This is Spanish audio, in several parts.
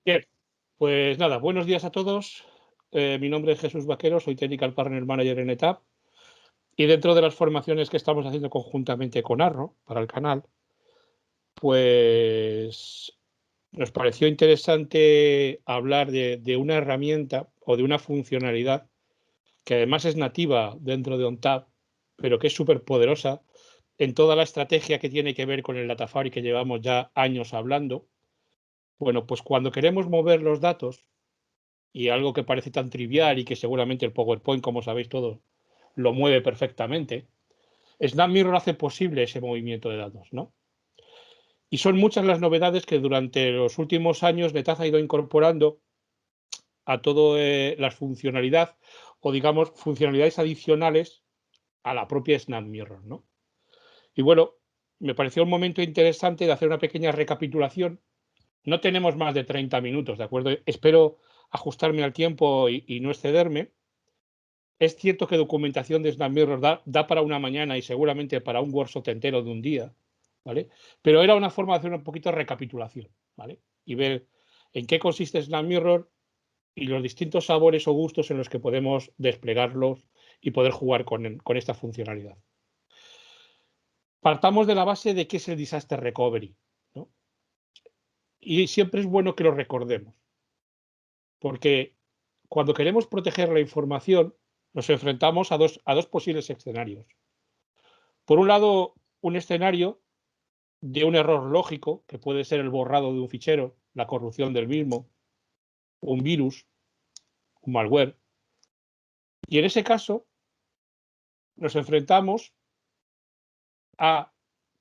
Bien, pues nada, buenos días a todos. Mi nombre es Jesús Vaquero, soy Technical Partner Manager en ETAP y dentro de las formaciones que estamos haciendo conjuntamente con Arro para el canal, pues nos pareció interesante hablar de una herramienta o de una funcionalidad que además es nativa dentro de ONTAP, pero que es súper poderosa en toda la estrategia que tiene que ver con el Data Fabric que llevamos ya años hablando. Bueno, pues cuando queremos mover los datos, y algo que parece tan trivial y que seguramente el PowerPoint, como sabéis todos, lo mueve perfectamente, SnapMirror hace posible ese movimiento de datos, ¿no? Y son muchas las novedades que durante los últimos años NetApp ha ido incorporando a todas las funcionalidades o, digamos, funcionalidades adicionales a la propia SnapMirror, ¿no? Y bueno, me pareció un momento interesante de hacer una pequeña recapitulación. No tenemos más de 30 minutos, ¿de acuerdo? Espero ajustarme al tiempo y no excederme. Es cierto que documentación de SnapMirror da para una mañana y seguramente para un workshop entero de un día, ¿vale? Pero era una forma de hacer un poquito de recapitulación, ¿vale? Y ver en qué consiste SnapMirror y los distintos sabores o gustos en los que podemos desplegarlos y poder jugar con esta funcionalidad. Partamos de la base de qué es el Disaster Recovery, ¿no? Y siempre es bueno que lo recordemos, porque cuando queremos proteger la información nos enfrentamos a dos posibles escenarios. Por un lado, un escenario de un error lógico, que puede ser el borrado de un fichero, la corrupción del mismo, un virus, un malware. Y en ese caso, nos enfrentamos a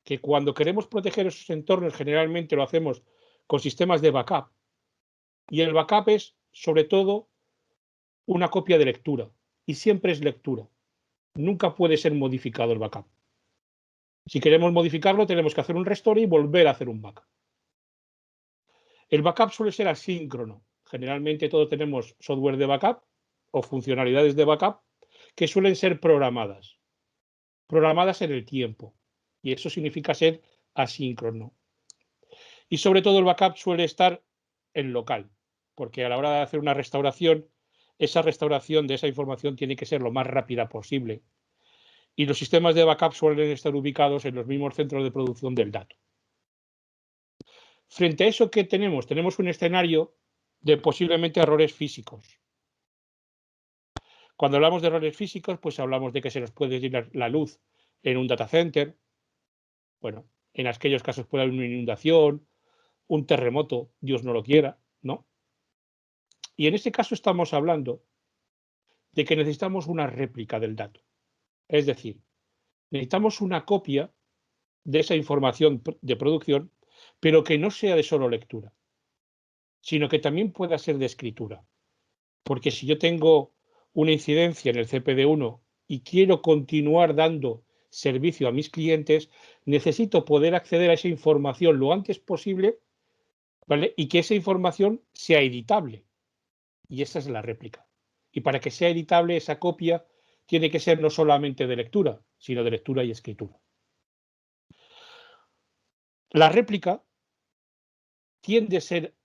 que cuando queremos proteger esos entornos, generalmente lo hacemos con sistemas de backup. Y el backup es, sobre todo, una copia de lectura. Y siempre es lectura. Nunca puede ser modificado el backup. Si queremos modificarlo, tenemos que hacer un restore y volver a hacer un backup. El backup suele ser asíncrono. Generalmente todos tenemos software de backup o funcionalidades de backup que suelen ser programadas en el tiempo. Y eso significa ser asíncrono. Y sobre todo el backup suele estar en local, porque a la hora de hacer una restauración, esa restauración de esa información tiene que ser lo más rápida posible. Y los sistemas de backup suelen estar ubicados en los mismos centros de producción del dato. Frente a eso, ¿qué tenemos? Tenemos un escenario de posiblemente errores físicos. Cuando hablamos de errores físicos, pues hablamos de que se nos puede ir la luz en un data center. Bueno, en aquellos casos puede haber una inundación, un terremoto, Dios no lo quiera, ¿no? Y en este caso estamos hablando de que necesitamos una réplica del dato. Es decir, necesitamos una copia de esa información de producción, pero que no sea de solo lectura, sino que también pueda ser de escritura. Porque si yo tengo una incidencia en el CPD1 y quiero continuar dando servicio a mis clientes, necesito poder acceder a esa información lo antes posible, ¿vale? Y que esa información sea editable. Y esa es la réplica. Y para que sea editable, esa copia tiene que ser no solamente de lectura, sino de lectura y escritura. La réplica tiende a ser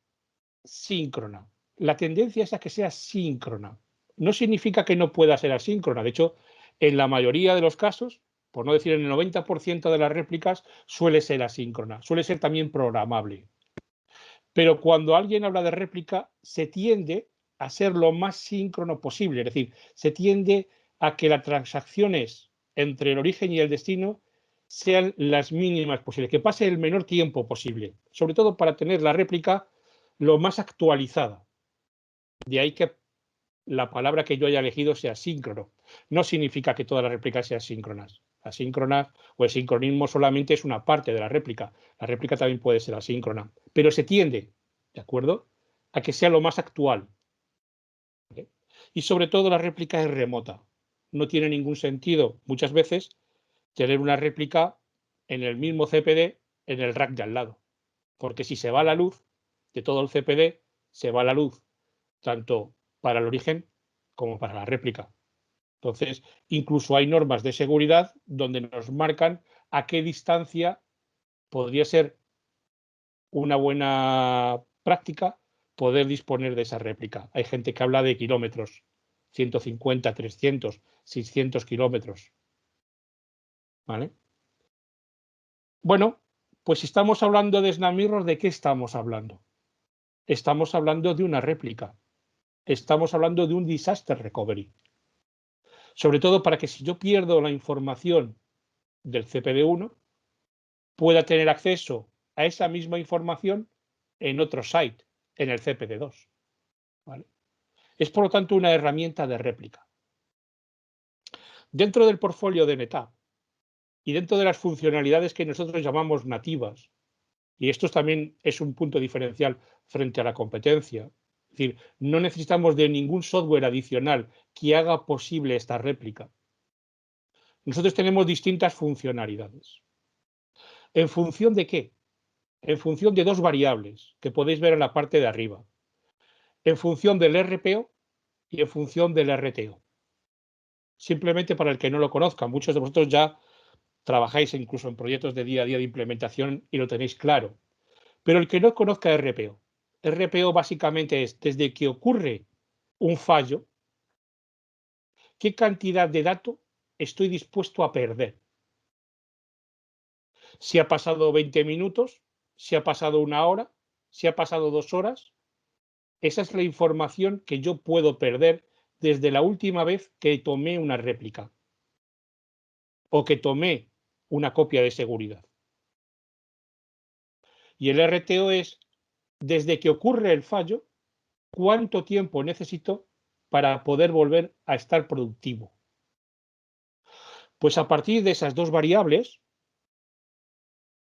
síncrona. La tendencia es a que sea síncrona. No significa que no pueda ser asíncrona. De hecho, en la mayoría de los casos, por no decir en el 90% de las réplicas, suele ser asíncrona. Suele ser también programable. Pero cuando alguien habla de réplica, se tiende a ser lo más síncrono posible. Es decir, se tiende a que las transacciones entre el origen y el destino sean las mínimas posibles, que pase el menor tiempo posible, sobre todo para tener la réplica lo más actualizada. De ahí que la palabra que yo haya elegido sea síncrono. No significa que todas las réplicas sean síncronas. Asíncronas o el sincronismo solamente es una parte de la réplica. La réplica también puede ser asíncrona, pero se tiende, ¿de acuerdo?, a que sea lo más actual. ¿Vale? Y sobre todo la réplica es remota. No tiene ningún sentido muchas veces tener una réplica en el mismo CPD en el rack de al lado, porque si se va la luz de todo el CPD, se va la luz tanto para el origen como para la réplica. Entonces, incluso hay normas de seguridad donde nos marcan a qué distancia podría ser una buena práctica poder disponer de esa réplica. Hay gente que habla de kilómetros, 150, 300, 600 kilómetros. ¿Vale? Bueno, pues si estamos hablando de SnapMirror, ¿de qué estamos hablando? Estamos hablando de una réplica. Estamos hablando de un disaster recovery. Sobre todo para que si yo pierdo la información del CPD1, pueda tener acceso a esa misma información en otro site, en el CPD2. ¿Vale? Es por lo tanto una herramienta de réplica. Dentro del portfolio de NetApp y dentro de las funcionalidades que nosotros llamamos nativas, y esto también es un punto diferencial frente a la competencia, es decir, no necesitamos de ningún software adicional que haga posible esta réplica. Nosotros tenemos distintas funcionalidades. ¿En función de qué? En función de dos variables que podéis ver en la parte de arriba. En función del RPO y en función del RTO. Simplemente para el que no lo conozca, muchos de vosotros ya trabajáis incluso en proyectos de día a día de implementación y lo tenéis claro. Pero el que no conozca RPO, RPO básicamente es desde que ocurre un fallo, qué cantidad de datos estoy dispuesto a perder. Si ha pasado 20 minutos, si ha pasado una hora, si ha pasado 2 horas, esa es la información que yo puedo perder desde la última vez que tomé una réplica o que tomé una copia de seguridad. Y el RTO es, desde que ocurre el fallo, cuánto tiempo necesito para poder volver a estar productivo. Pues a partir de esas dos variables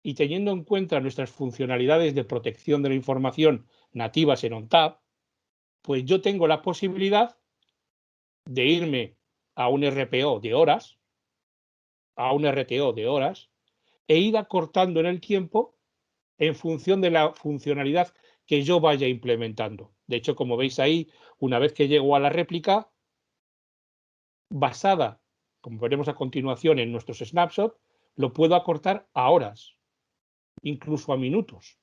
y teniendo en cuenta nuestras funcionalidades de protección de la información nativas en ONTAP, pues yo tengo la posibilidad de irme a un RPO de horas, a un RTO de horas, e ir acortando en el tiempo en función de la funcionalidad que yo vaya implementando. De hecho, como veis ahí, una vez que llego a la réplica, basada, como veremos a continuación en nuestros snapshots, lo puedo acortar a horas, incluso a minutos,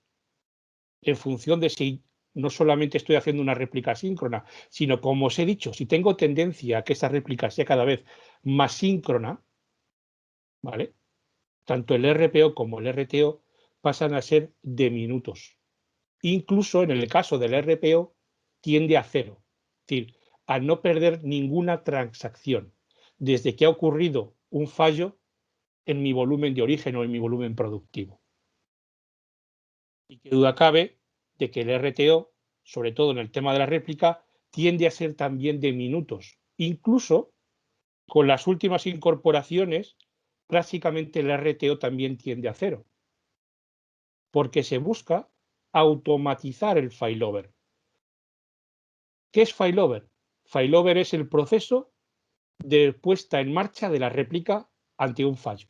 en función de si no solamente estoy haciendo una réplica síncrona, sino, como os he dicho, si tengo tendencia a que esa réplica sea cada vez más síncrona, ¿vale? Tanto el RPO como el RTO pasan a ser de minutos. Incluso en el caso del RPO tiende a cero, es decir, a no perder ninguna transacción desde que ha ocurrido un fallo en mi volumen de origen o en mi volumen productivo. Y qué duda cabe de que el RTO, sobre todo en el tema de la réplica, tiende a ser también de minutos. Incluso con las últimas incorporaciones, prácticamente el RTO también tiende a cero, porque se busca automatizar el failover. ¿Qué es failover? Failover es el proceso de puesta en marcha de la réplica ante un fallo.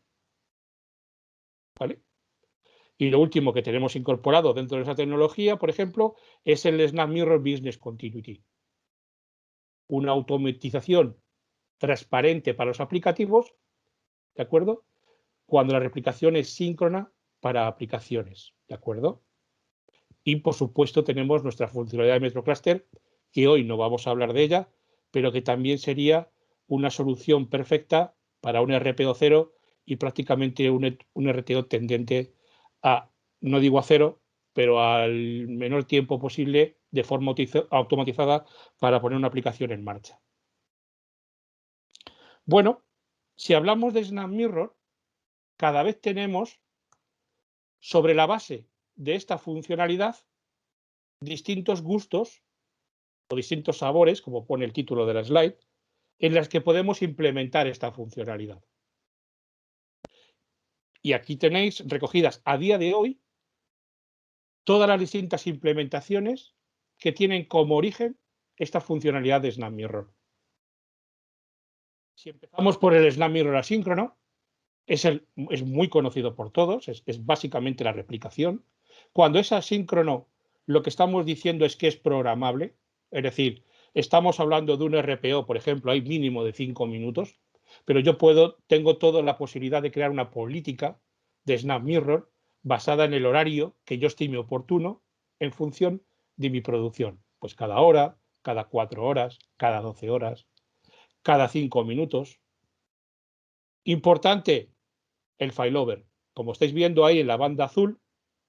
¿Vale? Y lo último que tenemos incorporado dentro de esa tecnología, por ejemplo, es el SnapMirror Business Continuity. Una automatización transparente para los aplicativos, ¿de acuerdo? Cuando la replicación es síncrona para aplicaciones, ¿de acuerdo? Y, por supuesto, tenemos nuestra funcionalidad de MetroCluster, que hoy no vamos a hablar de ella, pero que también sería una solución perfecta para un RPO cero y prácticamente un RTO tendente a, no digo a cero, pero al menor tiempo posible de forma automatizada para poner una aplicación en marcha. Bueno, si hablamos de SnapMirror, cada vez tenemos sobre la base de esta funcionalidad distintos gustos o distintos sabores, como pone el título de la slide, en las que podemos implementar esta funcionalidad. Y aquí tenéis recogidas a día de hoy todas las distintas implementaciones que tienen como origen esta funcionalidad de SnapMirror. Si empezamos por el SnapMirror asíncrono, es muy conocido por todos, es básicamente la replicación. Cuando es asíncrono, lo que estamos diciendo es que es programable, es decir, estamos hablando de un RPO, por ejemplo, hay mínimo de 5 minutos, pero yo tengo toda la posibilidad de crear una política de SnapMirror basada en el horario que yo estime oportuno en función de mi producción? Pues cada hora, cada 4 horas, cada 12 horas, cada 5 minutos. Importante, el failover. Como estáis viendo ahí en la banda azul,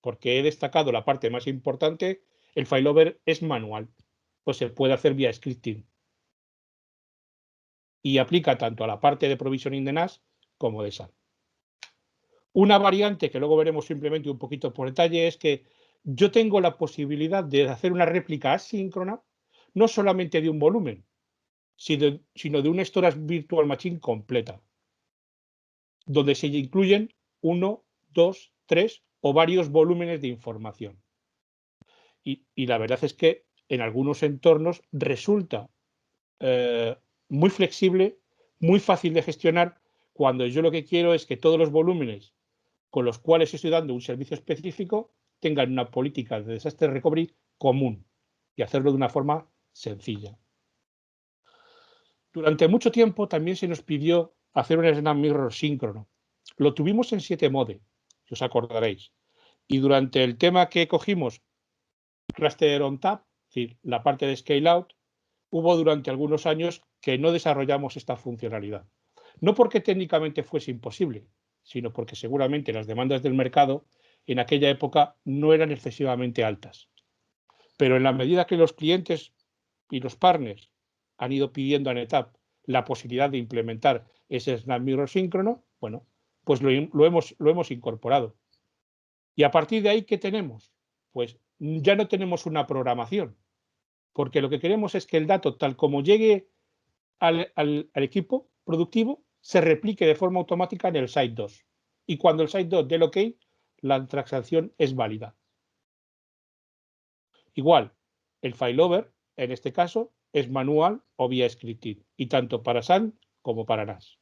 porque he destacado la parte más importante, el failover es manual, pues se puede hacer vía scripting. Y aplica tanto a la parte de provisioning de NAS como de SAN. Una variante que luego veremos simplemente un poquito por detalle es que yo tengo la posibilidad de hacer una réplica asíncrona, no solamente de un volumen, sino de una storage virtual machine completa, donde se incluyen 1, 2, 3 o varios volúmenes de información. Y la verdad es que en algunos entornos resulta muy flexible, muy fácil de gestionar, cuando yo lo que quiero es que todos los volúmenes con los cuales estoy dando un servicio específico tengan una política de desastre recovery común y hacerlo de una forma sencilla. Durante mucho tiempo también se nos pidió hacer un Snap Mirror síncrono. Lo tuvimos en 7 mode, si os acordaréis. Y durante el tema que cogimos, Cluster on Tap, es decir, la parte de Scale Out, hubo durante algunos años que no desarrollamos esta funcionalidad. No porque técnicamente fuese imposible, sino porque seguramente las demandas del mercado en aquella época no eran excesivamente altas. Pero en la medida que los clientes y los partners han ido pidiendo a NetApp la posibilidad de implementar ese Snap Mirror síncrono, bueno, pues lo hemos incorporado. Y a partir de ahí, ¿qué tenemos? Pues ya no tenemos una programación, porque lo que queremos es que el dato, tal como llegue al equipo productivo, se replique de forma automática en el site 2. Y cuando el site 2 dé el OK, la transacción es válida. Igual, el failover, en este caso, es manual o vía scripting, y tanto para SAN como para NAS.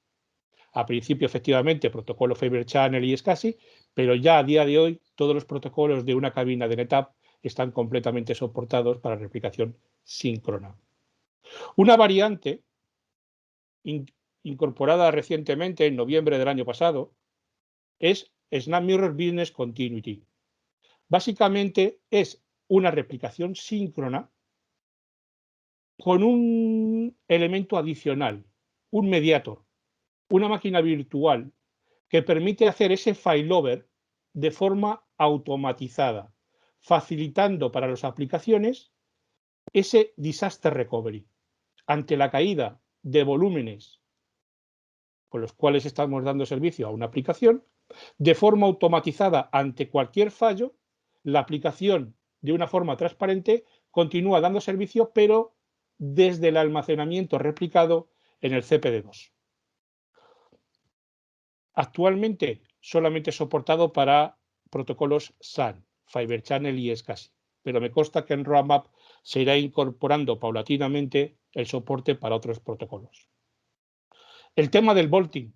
A principio, efectivamente, protocolo Fibre Channel y SCSI, pero ya a día de hoy todos los protocolos de una cabina de NetApp están completamente soportados para replicación síncrona. Una variante incorporada recientemente, en noviembre del año pasado, es Snap Mirror Business Continuity. Básicamente es una replicación síncrona con un elemento adicional, un mediator, una máquina virtual que permite hacer ese failover de forma automatizada, facilitando para las aplicaciones ese disaster recovery ante la caída de volúmenes con los cuales estamos dando servicio a una aplicación. De forma automatizada ante cualquier fallo, la aplicación de una forma transparente continúa dando servicio, pero desde el almacenamiento replicado en el CPD2. Actualmente solamente soportado para protocolos SAN, Fibre Channel y SCSI, pero me consta que en Roadmap se irá incorporando paulatinamente el soporte para otros protocolos. El tema del bolting.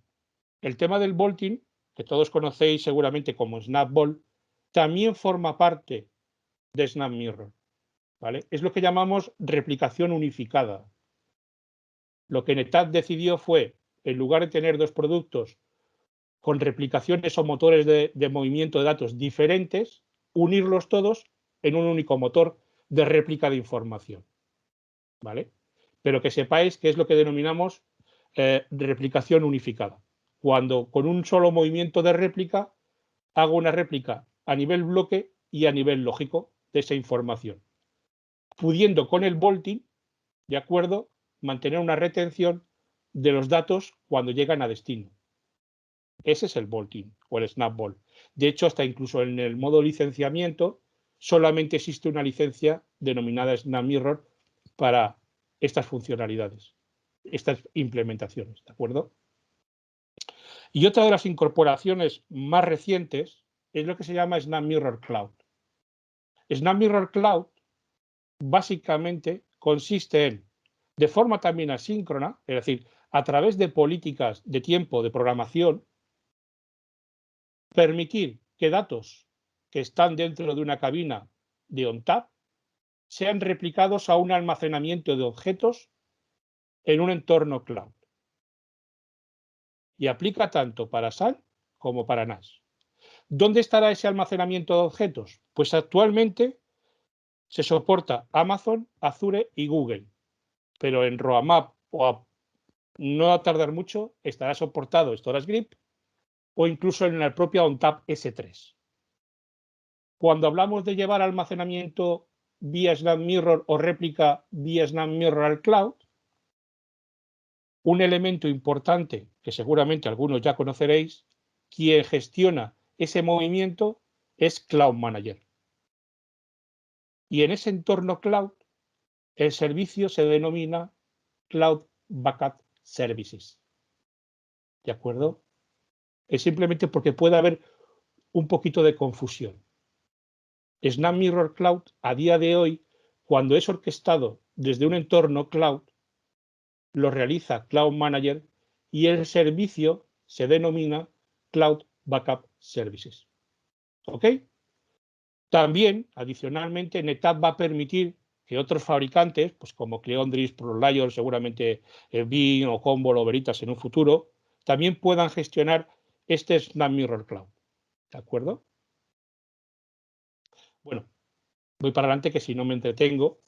El tema del bolting, que todos conocéis seguramente como SnapBall, también forma parte de Snap Mirror, ¿vale? Es lo que llamamos replicación unificada. Lo que NetApp decidió fue, en lugar de tener dos productos con replicaciones o motores de movimiento de datos diferentes, unirlos todos en un único motor de réplica de información, ¿vale? Pero que sepáis que es lo que denominamos replicación unificada. Cuando con un solo movimiento de réplica hago una réplica a nivel bloque y a nivel lógico de esa información, pudiendo con el bolting, ¿de acuerdo?, mantener una retención de los datos cuando llegan a destino. Ese es el bolting o el snapball. De hecho, hasta incluso en el modo licenciamiento, solamente existe una licencia denominada Snap Mirror para estas funcionalidades, estas implementaciones, ¿de acuerdo? Y otra de las incorporaciones más recientes es lo que se llama Snap Mirror Cloud. Snap Mirror Cloud básicamente consiste en, de forma también asíncrona, es decir, a través de políticas de tiempo de programación, permitir que datos que están dentro de una cabina de ONTAP sean replicados a un almacenamiento de objetos en un entorno cloud. Y aplica tanto para SAN como para NAS. ¿Dónde estará ese almacenamiento de objetos? Pues actualmente se soporta Amazon, Azure y Google, pero en Roadmap no va a tardar mucho, estará soportado StorageGrip o incluso en la propia ONTAP S3. Cuando hablamos de llevar almacenamiento vía SnapMirror o réplica vía SnapMirror al cloud, un elemento importante que seguramente algunos ya conoceréis, quien gestiona ese movimiento es Cloud Manager. Y en ese entorno cloud, el servicio se denomina Cloud Backup Services. ¿De acuerdo? Es simplemente porque puede haber un poquito de confusión. SnapMirror Cloud, a día de hoy, cuando es orquestado desde un entorno cloud, lo realiza Cloud Manager y el servicio se denomina Cloud Backup Services. ¿Ok? También, adicionalmente, NetApp va a permitir que otros fabricantes, pues como Cleondris, ProLion, seguramente Veeam o Commvault o Veritas en un futuro, también puedan gestionar este SnapMirror Cloud. ¿De acuerdo? Bueno, voy para adelante que si no me entretengo.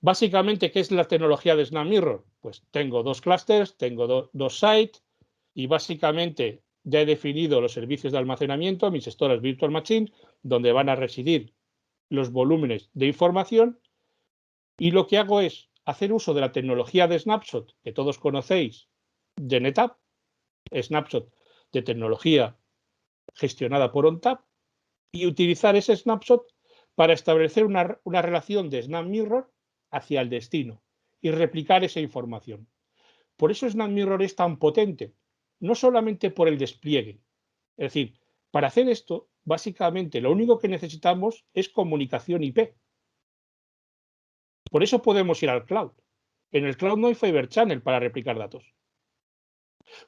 Básicamente, ¿qué es la tecnología de SnapMirror? Pues tengo dos clústeres, tengo dos sites y básicamente ya he definido los servicios de almacenamiento, mis storage virtual machine, donde van a residir los volúmenes de información, y lo que hago es hacer uso de la tecnología de Snapshot que todos conocéis de NetApp, Snapshot de tecnología gestionada por ONTAP, y utilizar ese Snapshot para establecer una relación de SnapMirror hacia el destino y replicar esa información. Por eso SnapMirror es tan potente, no solamente por el despliegue. Es decir, para hacer esto, básicamente lo único que necesitamos es comunicación IP. Por eso podemos ir al cloud. En el cloud no hay Fibre Channel para replicar datos.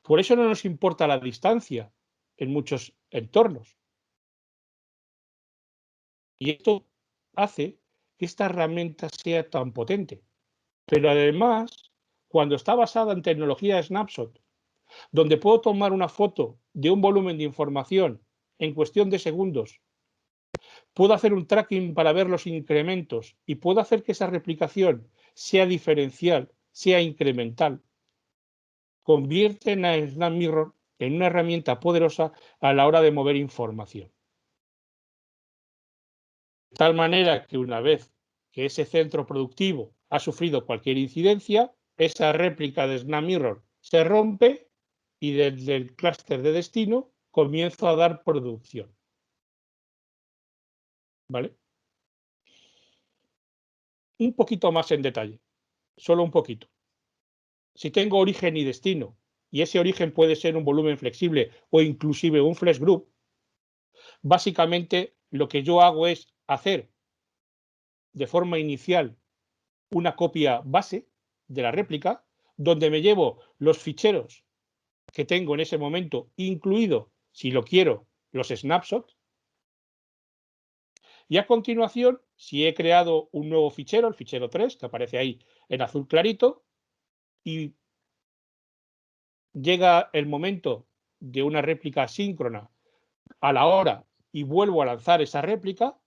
Por eso no nos importa la distancia en muchos entornos. Y esto hace que esta herramienta sea tan potente. Pero además, cuando está basada en tecnología Snapshot, donde puedo tomar una foto de un volumen de información en cuestión de segundos, puedo hacer un tracking para ver los incrementos y puedo hacer que esa replicación sea diferencial, sea incremental, convierten a SnapMirror en una herramienta poderosa a la hora de mover información. De tal manera que una vez que ese centro productivo ha sufrido cualquier incidencia, esa réplica de SnapMirror se rompe y desde el clúster de destino comienzo a dar producción. ¿Vale? Un poquito más en detalle, solo un poquito. Si tengo origen y destino, y ese origen puede ser un volumen flexible o inclusive un flash group, básicamente lo que yo hago es hacer de forma inicial una copia base de la réplica, donde me llevo los ficheros que tengo en ese momento, incluido, si lo quiero, los snapshots. Y a continuación, si he creado un nuevo fichero, el fichero 3, que aparece ahí en azul clarito, y llega el momento de una réplica síncrona a la hora y vuelvo a lanzar esa réplica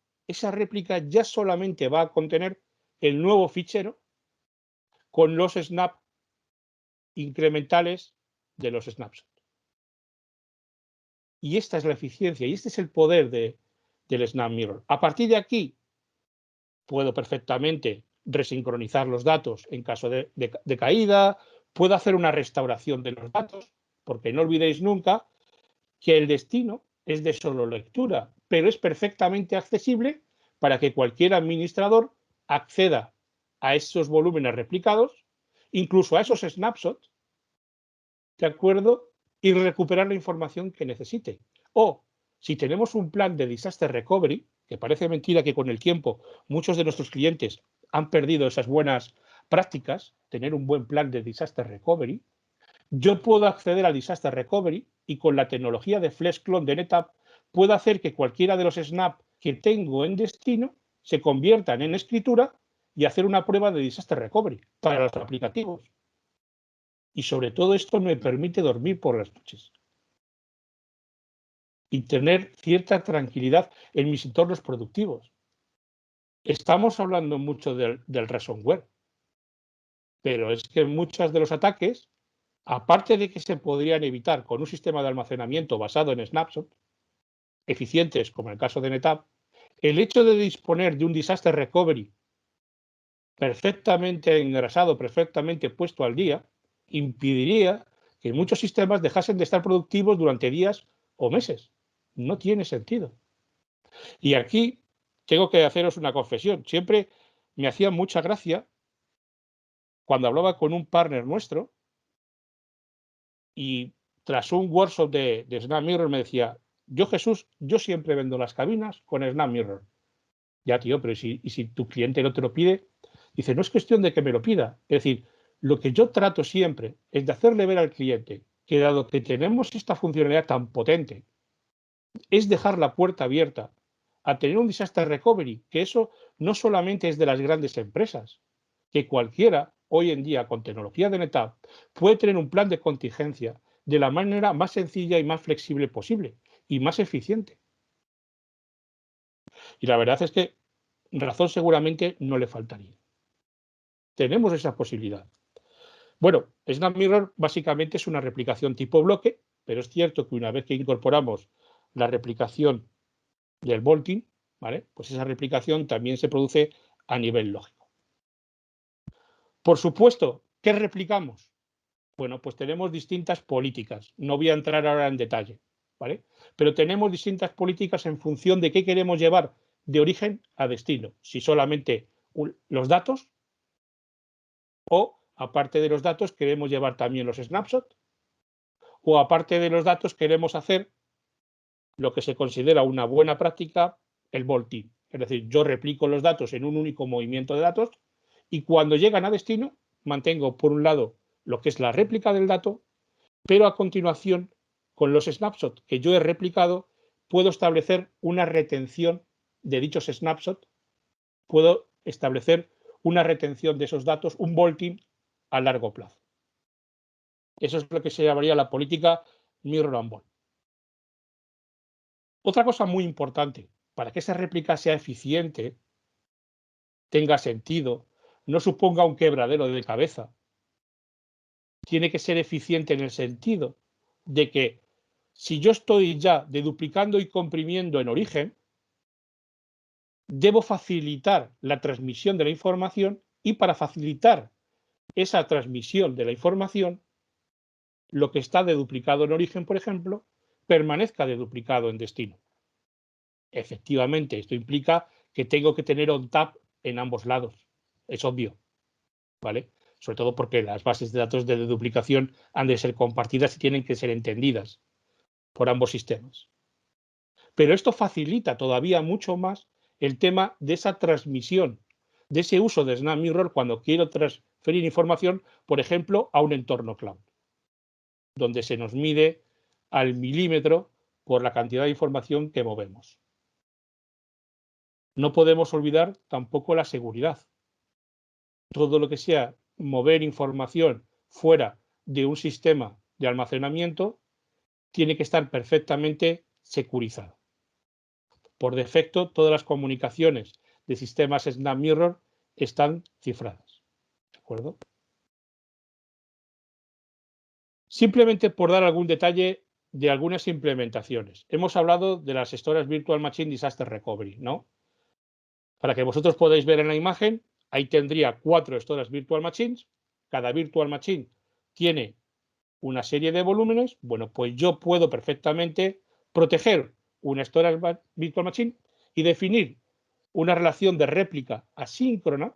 ya solamente va a contener el nuevo fichero con los snaps incrementales de los snapshots. Y esta es la eficiencia y este es el poder del SnapMirror. A partir de aquí, puedo perfectamente resincronizar los datos en caso de caída, puedo hacer una restauración de los datos, porque no olvidéis nunca que el destino es de solo lectura, pero es perfectamente accesible para que cualquier administrador acceda a esos volúmenes replicados, incluso a esos snapshots, ¿de acuerdo? Y recuperar la información que necesite. O, si tenemos un plan de disaster recovery, que parece mentira que con el tiempo muchos de nuestros clientes han perdido esas buenas prácticas, tener un buen plan de disaster recovery, yo puedo acceder al disaster recovery y con la tecnología de FlexClone de NetApp puedo hacer que cualquiera de los snaps que tengo en destino se conviertan en escritura y hacer una prueba de disaster recovery para los aplicativos. Y sobre todo esto me permite dormir por las noches y tener cierta tranquilidad en mis entornos productivos. Estamos hablando mucho del ransomware, pero es que muchos de los ataques, aparte de que se podrían evitar con un sistema de almacenamiento basado en snapshot, eficientes como en el caso de NetApp, el hecho de disponer de un disaster recovery perfectamente engrasado, perfectamente puesto al día, impediría que muchos sistemas dejasen de estar productivos durante días o meses. No tiene sentido. Y aquí tengo que haceros una confesión. Siempre me hacía mucha gracia cuando hablaba con un partner nuestro y tras un workshop de SnapMirror me decía, yo Jesús, yo siempre vendo las cabinas con SnapMirror. Ya, tío, pero ¿y si tu cliente no te lo pide? Dice, no es cuestión de que me lo pida. Es decir, lo que yo trato siempre es de hacerle ver al cliente que dado que tenemos esta funcionalidad tan potente, es dejar la puerta abierta a tener un disaster recovery, que eso no solamente es de las grandes empresas, que cualquiera hoy en día con tecnología de NetApp puede tener un plan de contingencia de la manera más sencilla y más flexible posible y más eficiente. Y la verdad es que razón seguramente no le faltaría. Tenemos esa posibilidad. Bueno, SnapMirror básicamente es una replicación tipo bloque, pero es cierto que una vez que incorporamos la replicación del vaulting, ¿vale? Pues esa replicación también se produce a nivel lógico. Por supuesto, ¿qué replicamos? Bueno, pues tenemos distintas políticas. No voy a entrar ahora en detalle, ¿vale? Pero tenemos distintas políticas en función de qué queremos llevar de origen a destino. Si solamente los datos o, aparte de los datos, queremos llevar también los snapshots o, aparte de los datos, queremos hacer lo que se considera una buena práctica, el vaulting. Es decir, yo replico los datos en un único movimiento de datos y cuando llegan a destino, mantengo por un lado lo que es la réplica del dato, pero a continuación, con los snapshots que yo he replicado, puedo establecer una retención de dichos snapshots, puedo establecer una retención de esos datos, un vaulting a largo plazo. Eso es lo que se llamaría la política Mirror and Vault. Otra cosa muy importante, para que esa réplica sea eficiente, tenga sentido, no suponga un quebradero de cabeza, tiene que ser eficiente en el sentido de que si yo estoy ya deduplicando y comprimiendo en origen, debo facilitar la transmisión de la información y para facilitar esa transmisión de la información, lo que está deduplicado en origen, por ejemplo, permanezca deduplicado en destino. Efectivamente, esto implica que tengo que tener ONTAP en ambos lados. Es obvio, ¿vale? Sobre todo porque las bases de datos de deduplicación han de ser compartidas y tienen que ser entendidas por ambos sistemas. Pero esto facilita todavía mucho más el tema de esa transmisión, de ese uso de SnapMirror cuando quiero transferir información, por ejemplo, a un entorno cloud, donde se nos mide al milímetro por la cantidad de información que movemos. No podemos olvidar tampoco la seguridad. Todo lo que sea mover información fuera de un sistema de almacenamiento tiene que estar perfectamente securizado. Por defecto, todas las comunicaciones de sistemas SnapMirror están cifradas. ¿De acuerdo? Simplemente por dar algún detalle de algunas implementaciones. Hemos hablado de las Storage Virtual Machine Disaster Recovery, ¿no? Para que vosotros podáis ver en la imagen, ahí tendría 4 Storage Virtual Machines. Cada Virtual Machine tiene una serie de volúmenes. Bueno, pues yo puedo perfectamente proteger una Storage Virtual Machine y definir una relación de réplica asíncrona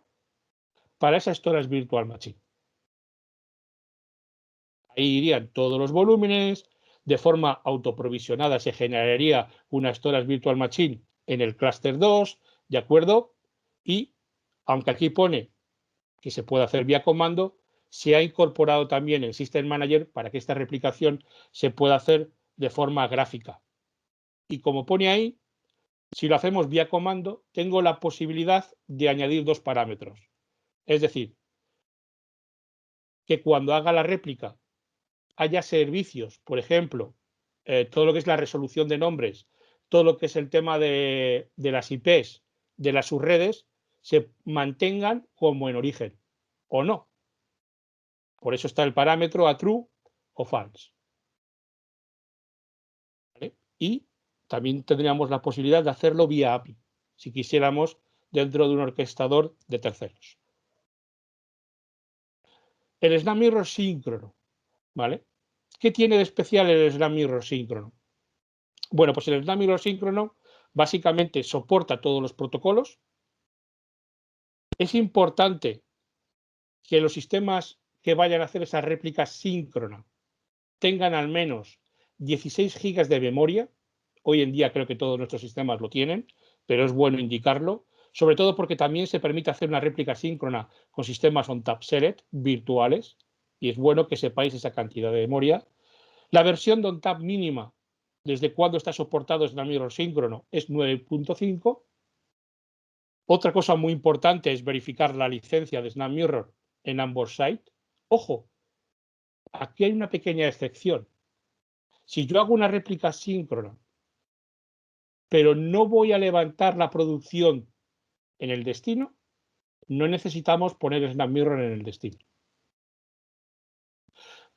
para esa Storage Virtual Machine. Ahí irían todos los volúmenes, de forma autoprovisionada se generaría una Storage Virtual Machine en el clúster 2, ¿de acuerdo? Y aunque aquí pone que se puede hacer vía comando, se ha incorporado también el System Manager para que esta replicación se pueda hacer de forma gráfica. Y como pone ahí, si lo hacemos vía comando, tengo la posibilidad de añadir 2 parámetros. Es decir, que cuando haga la réplica haya servicios, por ejemplo, todo lo que es la resolución de nombres, todo lo que es el tema de las IPs, de las subredes, se mantengan como en origen, o no. Por eso está el parámetro a true o false. ¿Vale? Y también tendríamos la posibilidad de hacerlo vía API, si quisiéramos, dentro de un orquestador de terceros. El Snap Mirror síncrono, ¿vale? ¿Qué tiene de especial el Snap Mirror síncrono? Bueno, pues el Snap Mirror síncrono básicamente soporta todos los protocolos. Es importante que los sistemas que vayan a hacer esa réplica síncrona tengan al menos 16 gigas de memoria. Hoy en día creo que todos nuestros sistemas lo tienen, pero es bueno indicarlo, sobre todo porque también se permite hacer una réplica síncrona con sistemas on-tap select virtuales, y es bueno que sepáis esa cantidad de memoria. La versión de on-tap mínima, desde cuando está soportado Snap Mirror síncrono, es 9.5. Otra cosa muy importante es verificar la licencia de Snap Mirror en ambos sites. Ojo, aquí hay una pequeña excepción. Si yo hago una réplica síncrona, pero no voy a levantar la producción en el destino, no necesitamos poner Snap Mirror en el destino.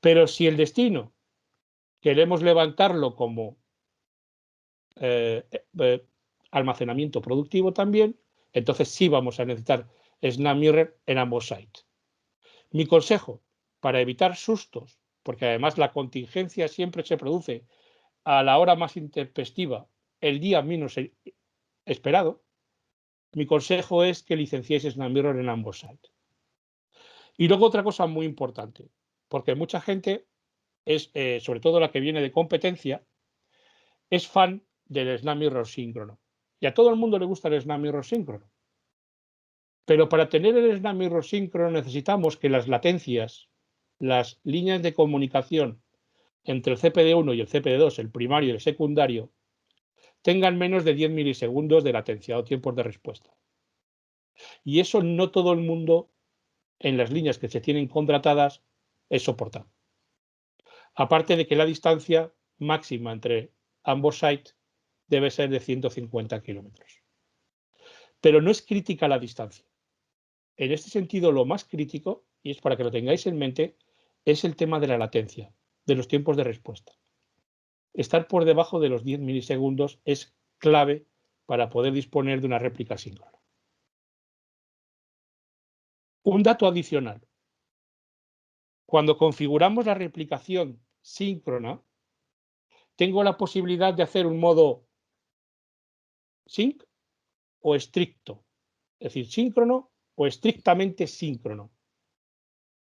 Pero si el destino queremos levantarlo como almacenamiento productivo también, entonces sí vamos a necesitar Snap Mirror en ambos sites. Mi consejo, para evitar sustos, porque además la contingencia siempre se produce a la hora más intempestiva, el día menos esperado, mi consejo es que licenciéis Snap Mirror en ambos sites. Y luego otra cosa muy importante, porque mucha gente es, sobre todo la que viene de competencia, es fan del Snap Mirror síncrono. Y a todo el mundo le gusta el Snap Mirror síncrono. Pero para tener el Snap Mirror síncrono necesitamos que las latencias, las líneas de comunicación entre el CPD1 y el CPD2, el primario y el secundario, tengan menos de 10 milisegundos de latencia o tiempos de respuesta. Y eso no todo el mundo en las líneas que se tienen contratadas es soportado. Aparte de que la distancia máxima entre ambos sites debe ser de 150 kilómetros. Pero no es crítica la distancia. En este sentido, lo más crítico, y es para que lo tengáis en mente, es el tema de la latencia, de los tiempos de respuesta. Estar por debajo de los 10 milisegundos es clave para poder disponer de una réplica síncrona. Un dato adicional. Cuando configuramos la replicación síncrona, tengo la posibilidad de hacer un modo sync o estricto, es decir, síncrono o estrictamente síncrono.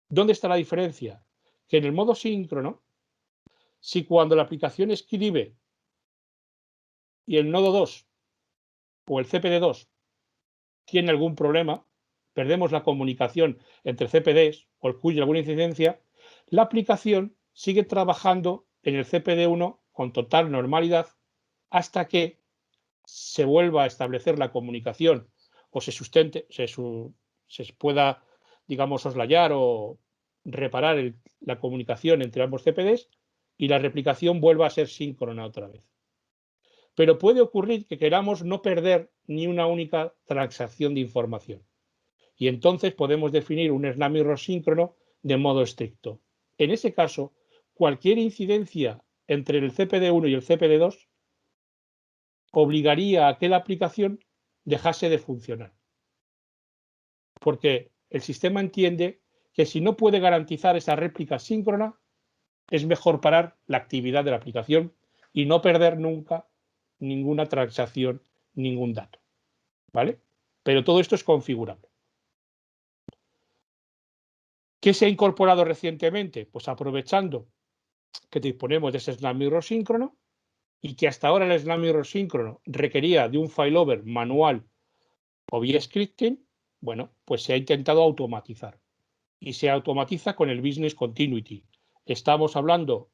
¿Dónde está la diferencia? Que en el modo síncrono, si cuando la aplicación escribe y el nodo 2 o el CPD2 tiene algún problema, perdemos la comunicación entre CPDs o ocurre alguna incidencia, la aplicación sigue trabajando en el CPD1 con total normalidad hasta que se vuelva a establecer la comunicación o se sustente, se pueda, digamos, soslayar o reparar la comunicación entre ambos CPDs y la replicación vuelva a ser síncrona otra vez. Pero puede ocurrir que queramos no perder ni una única transacción de información. Y entonces podemos definir un Snap Mirror síncrono de modo estricto. En ese caso, cualquier incidencia entre el CPD1 y el CPD2 obligaría a que la aplicación dejase de funcionar. Porque el sistema entiende que si no puede garantizar esa réplica síncrona, es mejor parar la actividad de la aplicación y no perder nunca ninguna transacción, ningún dato. ¿Vale? Pero todo esto es configurable. ¿Qué se ha incorporado recientemente? Pues aprovechando que disponemos de ese Snap Mirror síncrono y que hasta ahora el Snap Mirror síncrono requería de un failover manual o vía scripting, bueno, pues se ha intentado automatizar y se automatiza con el Business Continuity. Estamos hablando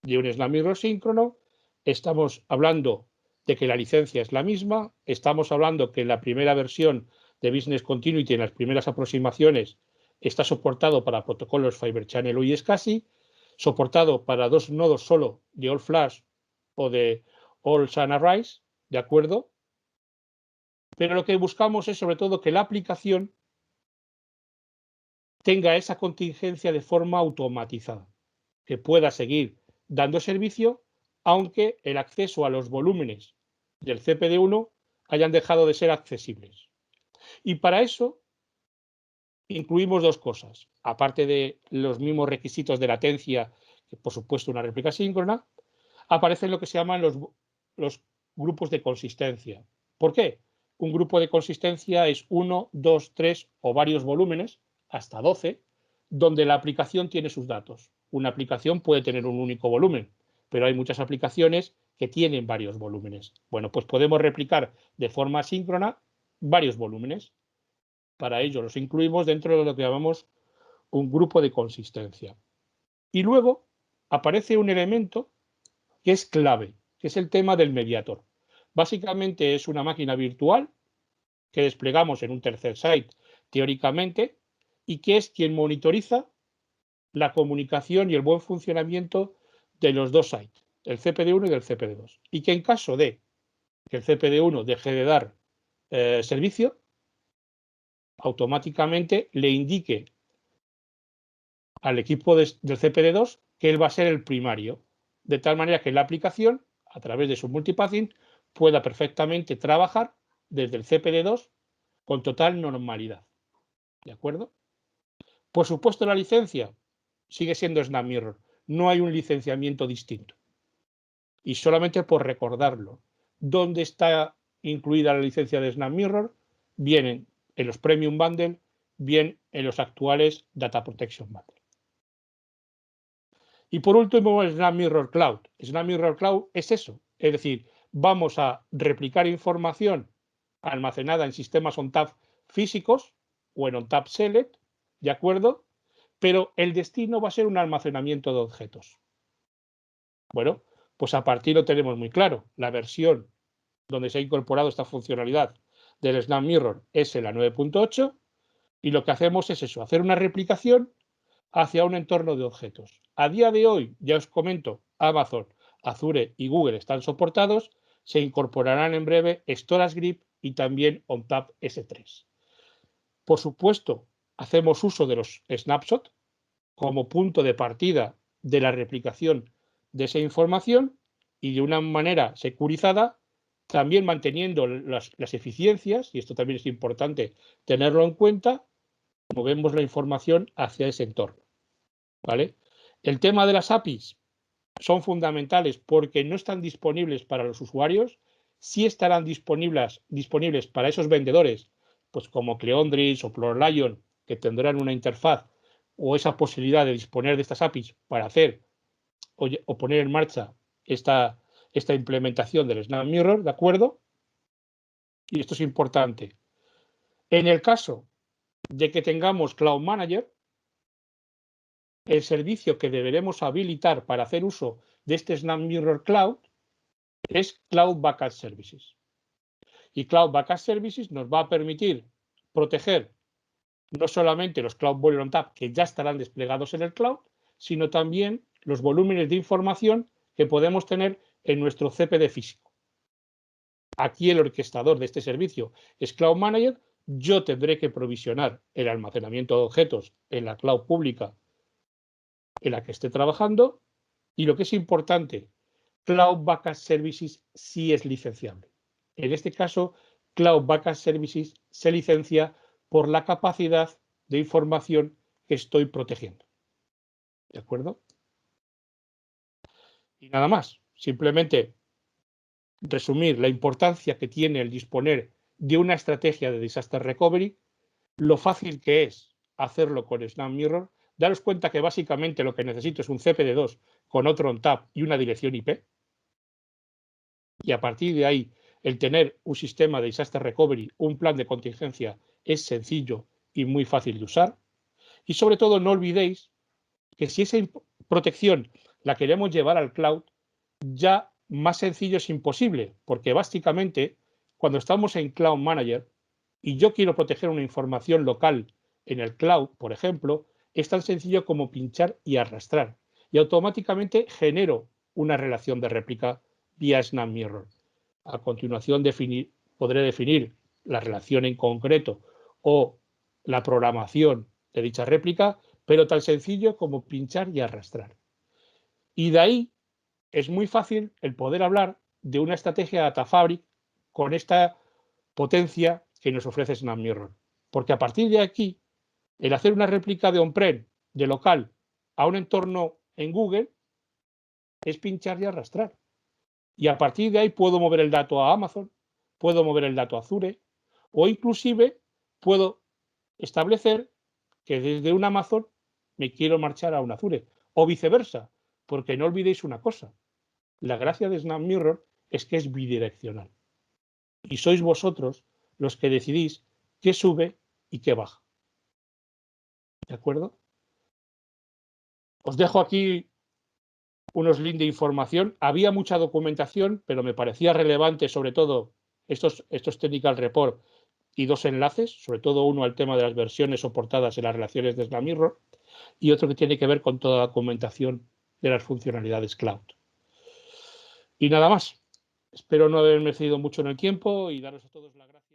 de un Snap Mirror síncrono, estamos hablando de que la licencia es la misma, estamos hablando que en la primera versión de Business Continuity, en las primeras aproximaciones, está soportado para protocolos Fibre Channel o iSCSI, soportado para dos nodos solo de All Flash o de All Sun Arrays, ¿de acuerdo? Pero lo que buscamos es sobre todo que la aplicación tenga esa contingencia de forma automatizada, que pueda seguir dando servicio, aunque el acceso a los volúmenes del CPD1 hayan dejado de ser accesibles. Y para eso incluimos dos cosas, aparte de los mismos requisitos de latencia, que por supuesto una réplica síncrona, aparecen lo que se llaman los grupos de consistencia. ¿Por qué? Un grupo de consistencia es 1, 2, 3 o varios volúmenes, hasta 12, donde la aplicación tiene sus datos. Una aplicación puede tener un único volumen, pero hay muchas aplicaciones que tienen varios volúmenes. Bueno, pues podemos replicar de forma síncrona varios volúmenes. Para ello los incluimos dentro de lo que llamamos un grupo de consistencia. Y luego aparece un elemento que es clave, que es el tema del mediator. Básicamente es una máquina virtual que desplegamos en un tercer site teóricamente y que es quien monitoriza la comunicación y el buen funcionamiento de los dos sites, el CPD1 y del CPD2. Y que en caso de que el CPD1 deje de dar servicio, automáticamente le indique al equipo del CPD2 que él va a ser el primario, de tal manera que la aplicación, a través de su multipathing, pueda perfectamente trabajar desde el CPD2 con total normalidad. ¿De acuerdo? Por supuesto, la licencia sigue siendo SnapMirror. No hay un licenciamiento distinto. Y solamente por recordarlo, ¿dónde está incluida la licencia de SnapMirror? Vienen en los Premium Bundle, bien en los actuales Data Protection Bundle. Y por último, SnapMirror Cloud. SnapMirror Cloud es eso, es decir, vamos a replicar información almacenada en sistemas ONTAP físicos o en ONTAP Select, ¿de acuerdo? Pero el destino va a ser un almacenamiento de objetos. Bueno, pues a partir lo tenemos muy claro. La versión donde se ha incorporado esta funcionalidad del SnapMirror es la 9.8 y lo que hacemos es eso, hacer una replicación hacia un entorno de objetos. A día de hoy, ya os comento, Amazon, Azure y Google están soportados, se incorporarán en breve Storage Grip y también ONTAP S3. Por supuesto, hacemos uso de los snapshots como punto de partida de la replicación de esa información y de una manera securizada, también manteniendo las eficiencias, y esto también es importante tenerlo en cuenta, movemos la información hacia ese entorno. ¿Vale? El tema de las APIs son fundamentales porque no están disponibles para los usuarios, sí estarán disponibles para esos vendedores, pues como Cleondris o ProLion, que tendrán una interfaz o esa posibilidad de disponer de estas APIs para hacer o poner en marcha esta implementación del SnapMirror, ¿de acuerdo? Y esto es importante. En el caso de que tengamos Cloud Manager, el servicio que deberemos habilitar para hacer uso de este SnapMirror Cloud es Cloud Backup Services. Y Cloud Backup Services nos va a permitir proteger no solamente los Cloud Boiler on Tap que ya estarán desplegados en el cloud, sino también los volúmenes de información que podemos tener en nuestro CPD físico. Aquí el orquestador de este servicio es Cloud Manager. Yo tendré que provisionar el almacenamiento de objetos en la cloud pública en la que esté trabajando. Y lo que es importante, Cloud Backup Services sí es licenciable. En este caso, Cloud Backup Services se licencia por la capacidad de información que estoy protegiendo. ¿De acuerdo? Y nada más. Simplemente resumir la importancia que tiene el disponer de una estrategia de Disaster Recovery, lo fácil que es hacerlo con SnapMirror. Daros cuenta que básicamente lo que necesito es un CPD2 con otro ONTAP y una dirección IP. Y a partir de ahí, el tener un sistema de Disaster Recovery, un plan de contingencia, es sencillo y muy fácil de usar. Y sobre todo, no olvidéis que si esa protección la queremos llevar al cloud, ya más sencillo es imposible, porque básicamente, cuando estamos en Cloud Manager y yo quiero proteger una información local en el cloud, por ejemplo, es tan sencillo como pinchar y arrastrar. Y automáticamente genero una relación de réplica vía SnapMirror. A continuación podré definir la relación en concreto o la programación de dicha réplica, pero tan sencillo como pinchar y arrastrar. Y de ahí es muy fácil el poder hablar de una estrategia data fabric con esta potencia que nos ofrece SnapMirror. Porque a partir de aquí, el hacer una réplica de on-prem, de local, a un entorno en Google, es pinchar y arrastrar. Y a partir de ahí puedo mover el dato a Amazon, puedo mover el dato a Azure, o inclusive puedo establecer que desde un Amazon me quiero marchar a un Azure, o viceversa, porque no olvidéis una cosa, la gracia de SnapMirror es que es bidireccional. Y sois vosotros los que decidís qué sube y qué baja. ¿De acuerdo? Os dejo aquí unos links de información. Había mucha documentación, pero me parecía relevante, sobre todo, estos Technical Report y dos enlaces, sobre todo uno al tema de las versiones soportadas en las relaciones de SnapMirror y otro que tiene que ver con toda la documentación de las funcionalidades cloud. Y nada más. Espero no haberme excedido mucho en el tiempo y daros a todos las gracias.